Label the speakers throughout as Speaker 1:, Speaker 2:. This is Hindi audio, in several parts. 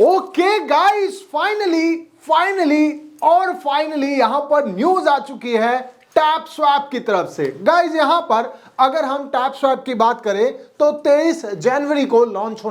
Speaker 1: ओके गाइस, फाइनली यहां पर न्यूज आ चुकी है टैप स्वैप की तरफ से। गाइस यहां पर अगर हम टैप स्वैप की बात करें तो 23 जनवरी को लॉन्च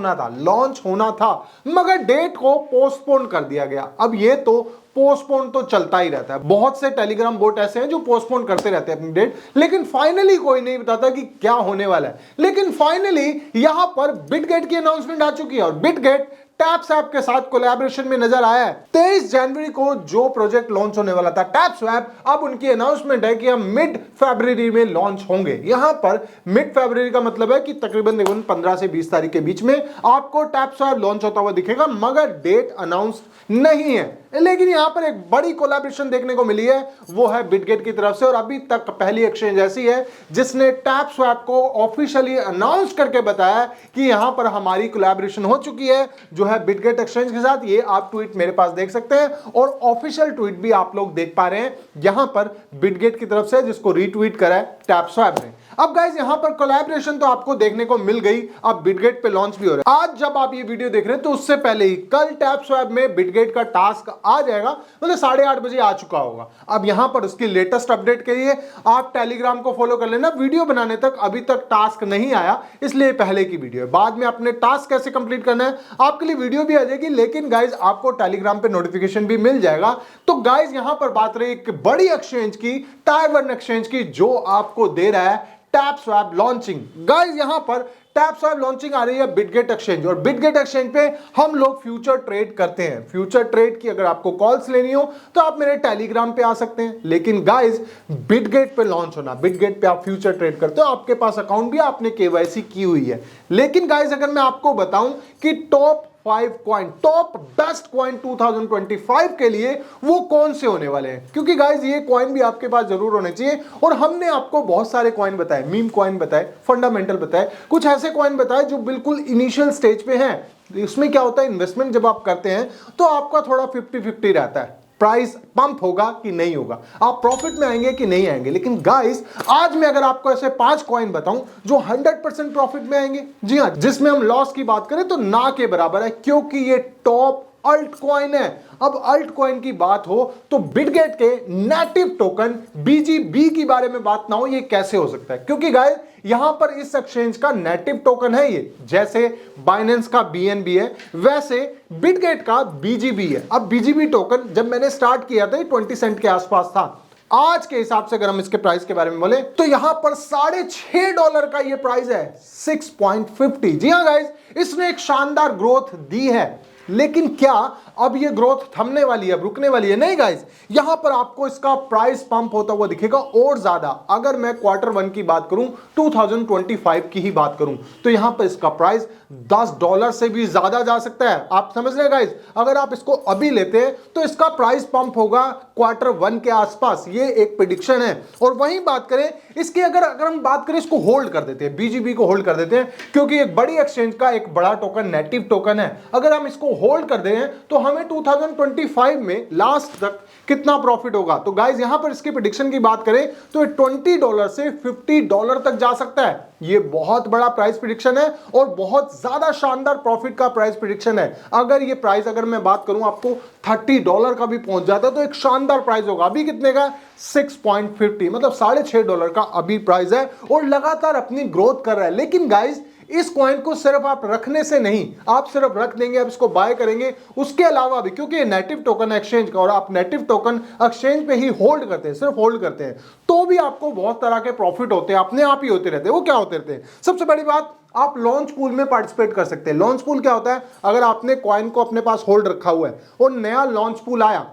Speaker 1: होना था मगर डेट को पोस्टपोन कर दिया गया। अब ये तो पोस्टपोन तो चलता ही रहता है, बहुत से टेलीग्राम बोट ऐसे हैं जो पोस्टपोन करते रहते हैं अपनी डेट, लेकिन फाइनली कोई नहीं बताता कि क्या होने वाला है। लेकिन फाइनली यहां पर बिटगेट की अनाउंसमेंट आ चुकी है और बिटगेट टैप स्वैप के साथ कोलैबोरेशन में नजर आया है। 23 जनवरी को जो प्रोजेक्ट लॉन्च होने वाला था टैप स्वैप, अब उनकी अनाउंसमेंट है कि हम मिड फरवरी में लॉन्च होंगे। यहां पर मिड फरवरी का मतलब है कि तकरीबन 15 से 20 तारीख के बीच में आपको टैप स्वैप लॉन्च होता हुआ दिखेगा, मगर डेट अनाउंस नहीं है। लेकिन यहां पर एक बड़ी कोलैबोरेशन देखने को मिली है, वो है बिटगेट की तरफ से, और अभी तक पहली एक्सचेंज ऐसी है जिसने टैप स्वैप को ऑफिशियली अनाउंस करके बताया कि यहां पर हमारी कोलैबोरेशन हो चुकी है जो है बिटगेट एक्सचेंज के साथ। ये आप ट्वीट मेरे पास देख सकते हैं और ऑफिशियल ट्वीट भी आप लोग देख पा रहे हैं यहां पर बिटगेट की तरफ से, जिसको रीट्वीट करा है टैप स्वैप ने। अब गाइस यहां पर कोलैबोरेशन तो आपको देखने को मिल गई, अब बिटगेट पे लॉन्च भी हो रहा है। आज जब आप ये वीडियो देख रहे हैं तो उससे पहले ही कल टैप स्वैप में बिटगेट का टास्क आ जाएगा, मतलब 8:30 बजे आ चुका होगा। अब यहां पर उसकी लेटेस्ट अपडेट के लिए आप टेलीग्राम को फॉलो कर लेना। वीडियो बनाने तक अभी तक टास्क नहीं आया, इसलिए पहले की वीडियो है। बाद में अपने टास्क कैसे कंप्लीट करना है आपके लिए वीडियो भी आ जाएगी, लेकिन गाइस आपको टेलीग्राम पे नोटिफिकेशन भी मिल जाएगा। तो गाइस यहां पर बात रही एक बड़ी एक्सचेंज की, टायर 1 एक्सचेंज की, जो आपको दे रहा है टैप स्वैप लॉन्चिंग। गाइस यहां पर टैप स्वैप लॉन्चिंग आ रही है बिटगेट एक्सचेंज, और बिटगेट एक्सचेंज पे हम लोग फ्यूचर ट्रेड करते हैं। फ्यूचर ट्रेड की अगर आपको कॉल्स लेनी हो तो आप मेरे टेलीग्राम पे आ सकते हैं, लेकिन गाइस बिटगेट पे लॉन्च होना, बिटगेट पे आप फ्यूचर ट्रेड करते हो, आपके पास अकाउंट भी, आपने केवाईसी की हुई है। लेकिन गाइस अगर मैं आपको बताऊं कि top 5 coin, top best coin 2025 के लिए वो कौन से होने वाले हैं, क्योंकि गाइस ये कॉइन भी आपके पास जरूर होने चाहिए। और हमने आपको बहुत सारे कॉइन बताए, मीम कॉइन बताए, फंडामेंटल बताए, कुछ ऐसे कॉइन बताए जो बिल्कुल इनिशियल स्टेज पे हैं। इसमें क्या होता है, इन्वेस्टमेंट जब आप करते हैं तो आपका थोड़ा 50-50 रहता है, प्राइस पंप होगा कि नहीं होगा, आप प्रॉफिट में आएंगे कि नहीं आएंगे। लेकिन गाइस आज मैं अगर आपको ऐसे 5 कॉइन बताऊं जो 100% प्रॉफिट में आएंगे, जी हां, जिसमें हम लॉस की बात करें तो ना के बराबर है, क्योंकि ये टॉप अल्ट कॉइन है। अब अल्ट कॉइन की बात हो तो बिटगेट के नेटिव टोकन बीजीबी के बारे में बात ना हो, ये कैसे हो सकता है, क्योंकि गाइस यहां पर इस एक्सचेंज का नेटिव टोकन है ये, जैसे बाइनेंस का बीएनबी है वैसे बिटगेट का बीजीबी है। अब बीजीबी टोकन जब मैंने स्टार्ट किया था 20 सेंट के आसपास था, आज के हिसाब से अगर हम इसके प्राइस के बारे में बोले तो यहां पर $6.5 का ये प्राइस है, 6.50। जी हां गाइस, इसने एक शानदार ग्रोथ दी है, लेकिन क्या अब ये ग्रोथ थमने वाली है, अब रुकने वाली है? नहीं गाइस, यहां पर आपको इसका प्राइस पंप होता हुआ दिखेगा और ज्यादा। अगर मैं Q1 की बात करूं, 2025 की ही बात करूं, तो यहां पर इसका प्राइस $10 से भी ज्यादा जा सकता है। आप समझ रहे हैं गाइस, अगर आप इसको अभी लेते हैं तो इसका प्राइस पंप होगा Q1 के आसपास, ये एक प्रेडिक्शन है। और वहीं बात करें इसकी, अगर हम बात करें इसको होल्ड कर देते हैं, बीजीबी को होल्ड कर देते हैं, क्योंकि एक बड़ी एक्सचेंज का एक बड़ा टोकन नेटिव टोकन है। अगर हम इसको होल्ड कर दें तो हमें 2025 में लास्ट तक कितना प्रॉफिट होगा, तो गाइस यहां पर इसकी प्रेडिक्शन की बात करें तो $20 से $50 तक जा सकता है। ये बहुत बड़ा प्राइस प्रेडिक्शन है और बहुत ज्यादा शानदार प्रॉफिट का प्राइस प्रेडिक्शन है। अगर ये प्राइस, अगर मैं बात करूं आपको $30 का भी पहुंच जाता तो एक शानदार प्राइस होगा। अभी कितने का? 6.50, मतलब $6.5 का अभी प्राइस है और लगातार अपनी ग्रोथ कर रहा है। लेकिन गाइस इस कॉइन को सिर्फ आप रखने से नहीं, आप सिर्फ रख देंगे, आप इसको बाय करेंगे, उसके अलावा भी, क्योंकि ये नेटिव टोकन एक्सचेंज का और आप नेटिव टोकन एक्सचेंज पे ही होल्ड करते हैं, सिर्फ होल्ड करते हैं, तो भी आपको बहुत तरह के प्रॉफिट होते हैं, अपने आप ही होते रहते हैं। वो क्या होते रहते हैं? सबसे बड़ी बात, आप लॉन्च पूल में पार्टिसिपेट कर सकते हैं। लॉन्च पूल क्या होता है? अगर आपने कॉइन को अपने पास होल्ड रखा हुआ है और नया लॉन्च पूल आया,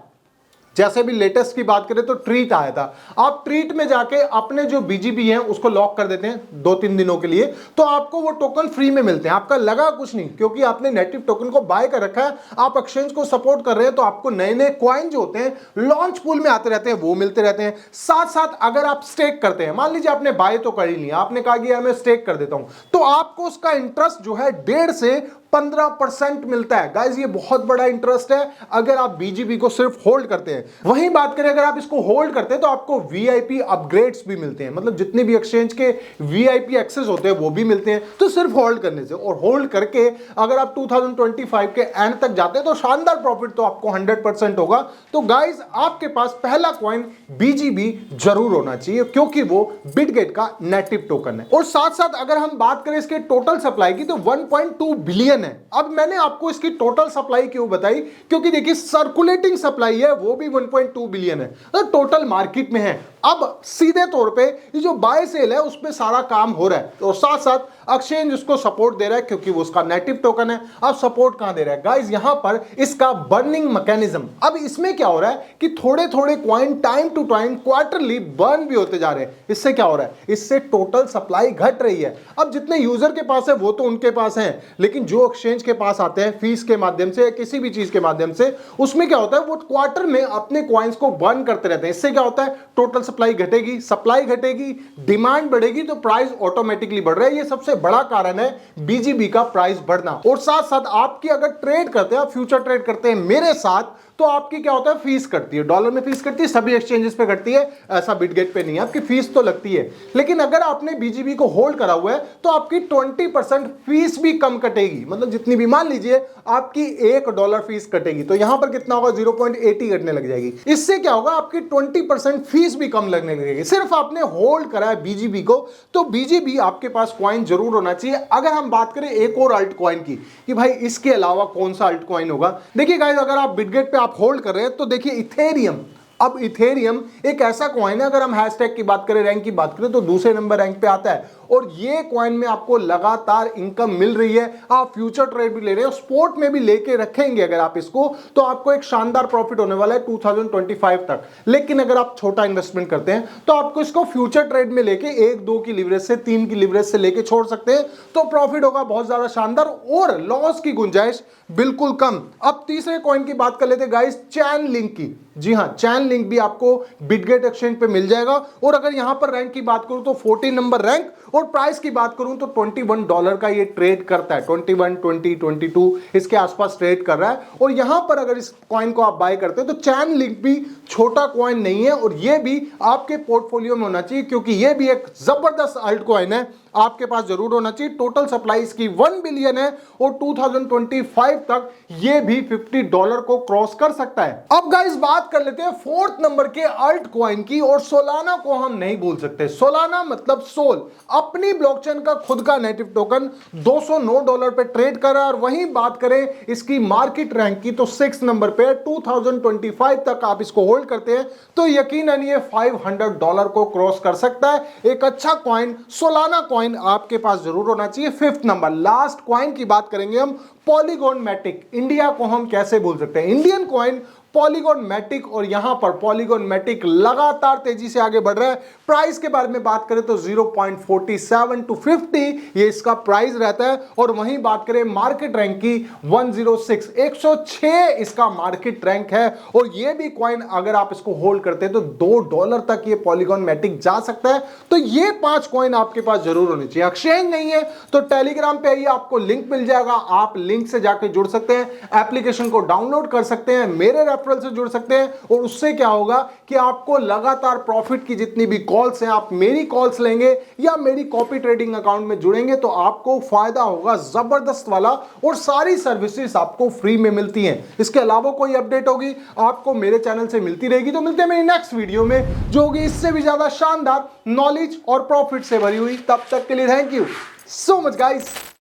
Speaker 1: जैसे भी लेटेस्ट की बात करें तो ट्रीट आया था, आप ट्रीट में जाके अपने जो बीजीबी हैं उसको लॉक कर देते हैं 2-3 दिनों के लिए, तो आपको वो टोकन फ्री में मिलते हैं। आपका लगा कुछ नहीं, क्योंकि आपने नेटिव टोकन को बाय कर रखा है, आप एक्सचेंज को सपोर्ट कर रहे हैं, तो आपको नए नए कॉइन जो होते हैं लॉन्च पूल में आते रहते हैं, वो मिलते रहते हैं। साथ साथ अगर आप स्टेक करते हैं, मान लीजिए आपने बाय तो कर ही लिया, आपने कहा कि यार मैं स्टेक कर देता हूं, तो आपको उसका इंटरेस्ट जो है 1.5 से 15% मिलता है। गाइस ये बहुत बड़ा इंटरेस्ट है अगर आप बीजीबी को सिर्फ होल्ड करते हैं। वहीं बात करें अगर आप इसको होल्ड करते हैं तो आपको वीआईपी अपग्रेड्स भी मिलते हैं, मतलब जितने भी एक्सचेंज के वीआईपी एक्सेस होते हैं वो भी मिलते हैं, तो सिर्फ होल्ड करने से। और होल्ड करके अगर आप 2025 के एंड तक जाते हैं तो शानदार प्रॉफिट तो आपको 100% होगा। तो गाइस आपके पास पहला कॉइन बीजीबी जरूर होना चाहिए क्योंकि वो बिटगेट का नेटिव टोकन है। और साथ साथ अगर हम बात करें इसके टोटल सप्लाई की तो 1.2 बिलियन है। अब मैंने आपको इसकी टोटल सप्लाई क्यों बताई, क्योंकि देखिए सर्कुलेटिंग सप्लाई है वो भी 1.2 बिलियन है, तो टोटल मार्केट में है। अब सीधे तौर पे ये जो बाय सेल है उस पे सारा काम हो रहा है, तो साथ साथ एक्सचेंज उसको सपोर्ट दे रहा है क्योंकि वो उसका नेटिव टोकन है। अब सपोर्ट कहां दे रहा है गाइस, यहां पर इसका बर्निंग मैकेनिज्म। अब इसमें क्या हो रहा है कि थोड़े थोड़े coin time to time quarterly burn भी होते जा रहे हैं। इससे क्या हो रहा है, इससे टोटल सप्लाई घट रही है। अब जितने यूजर के पास है वो तो उनके पास है, लेकिन जो एक्सचेंज के पास आते हैं फीस के माध्यम से या किसी भी चीज के माध्यम से, उसमें क्या होता है वो क्वार्टर में अपने कॉइन्स को बर्न करते रहते हैं। इससे क्या होता है टोटल सप्लाई घटेगी, सप्लाई घटेगी, डिमांड बढ़ेगी तो प्राइस ऑटोमेटिकली बढ़ रहा है। ये सबसे बड़ा कारण है बीजीबी का प्राइस बढ़ना। और साथ साथ आपकी अगर ट्रेड करते हैं, फ्यूचर ट्रेड करते हैं मेरे साथ, तो आपकी क्या होता है फीस कटती है, डॉलर में फीस कटती है, सभी एक्सचेंजेस पे कटती है, ऐसा बिटगेट पे नहीं है, आपकी फीस तो लगती है। लेकिन अगर आपने बीजीबी को होल्ड करा हुआ है तो आपकी 20% फीस भी कम कटेगी, मतलब जितनी भी मान लीजिए आपकी $1 फीस कटेगी तो यहां पर कितना होगा 0.80 कटने लग जाएगी। इससे क्या होगा आपकी 20% फीस भी कम लगने लगेगी। सिर्फ आपने होल्ड करा है बीजीबी को, तो बीजीबी आपके पास कॉइन जरूर होना चाहिए। अगर हम बात करें एक और अल्ट कॉइन की कि भाई इसके अलावा कौन सा अल्ट कॉइन होगा, देखिए गाइस अगर आप बिटगेट पे होल्ड कर रहे हैं तो देखिए इथेरियम। अब इथेरियम एक ऐसा कॉइन है, अगर हम हैशटैग की बात करें, रैंक की बात करें तो दूसरे नंबर रैंक पे आता है। और ये कॉइन में आपको लगातार इनकम मिल रही है, आप फ्यूचर ट्रेड भी ले रहे हो, स्पोर्ट में भी लेके रखेंगे अगर आप इसको, तो आपको एक शानदार प्रॉफिट होने वाला है 2025 तक। लेकिन अगर आप छोटा इन्वेस्टमेंट करते हैं तो आपको इसको फ्यूचर ट्रेड में लेके 1-2 की लिवरेज से 3 की लिवरेज से लेके छोड़ सकते हैं, तो प्रॉफिट होगा बहुत ज्यादा शानदार और लॉस की गुंजाइश बिल्कुल कम। अब तीसरे कॉइन की बात कर लेते हैं गाइस, चैन लिंक की। जी हां, चैन लिंक भी आपको बिटगेट एक्सचेंज पे मिल जाएगा। और अगर यहां पर रैंक की बात करूं तो 14 नंबर रैंक, और प्राइस की बात करूं तो $21 का ये ट्रेड करता है, 21, 20, 22 इसके आसपास ट्रेड कर रहा है। और यहां पर अगर इस कॉइन को आप बाय करते हैं तो चैन लिंक भी छोटा कॉइन नहीं है, और ये भी आपके पोर्टफोलियो में होना चाहिए क्योंकि ये भी एक जबरदस्त अल्ट कॉइन है, आपके पास जरूर होना चाहिए। टोटल सप्लाई इसकी 1 बिलियन है और 2025 तक ये भी $50 को क्रॉस कर सकता है। अब गाइस बात कर लेते हैं फोर्थ नंबर के अल्ट कॉइन की, और सोलाना को हम नहीं भूल सकते। सोलाना मतलब सोल, अपनी ब्लॉकचेन का खुद का नेटिव टोकन $209 पे ट्रेड कर रहा है। और वहीं बात करें इसकी मार्केट रैंक की तो 6 नंबर पे 2025 तक आप इसको होल्ड करते हैं तो यकीनन ये $500 को क्रॉस कर सकता है। एक अच्छा कॉइन सोलाना कॉइन आपके पास जरूर होना चाहिए। 5th नंबर लास्ट कॉइन की बात करेंगे हम, पॉलीगॉन मैटिक। इंडिया को हम कैसे भूल सकते हैं, इंडियन कॉइन पॉलीगॉन मैटिक, और यहां पर पॉलीगॉन मैटिक लगातार तेजी से आगे बढ़ रहा है। प्राइस के बारे में बात करें तो 0.47 to 50 ये इसका प्राइस रहता है। और वहीं बात करें मार्केट रैंक की 106 इसका मार्केट रैंक है। और ये भी कॉइन अगर आप इसको होल्ड करते हैं तो $2 तक ये पॉलीगॉन मैटिक जा सकता है। तो ये 5 कॉइन आपके पास जरूर होने चाहिए। एक्सचेंज नहीं है तो टेलीग्राम पे आइए, आपको लिंक मिल जाएगा, आप लिंक से जाके जुड़ सकते हैं, एप्लीकेशन को डाउनलोड कर सकते हैं, मेरे रेफरल से जुड़ सकते हैं। और उससे क्या होगा कि आपको लगातार प्रॉफिट की जितनी भी कॉल्स हैं, आप मेरी कॉल्स लेंगे या मेरी कॉपी ट्रेडिंग अकाउंट में जुड़ेंगे तो आपको फायदा होगा जबरदस्त वाला, और सारी सर्विसेज आपको फ्री में मिलती हैं। इसके अलावा कोई अपडेट होगी आपको मेरे चैनल से मिलती रहेगी। तो मिलते हैं मेरी नेक्स्ट वीडियो में जो होगी इससे भी ज्यादा शानदार, नॉलेज और प्रॉफिट से भरी हुई। तब तक के लिए thank you so much guys.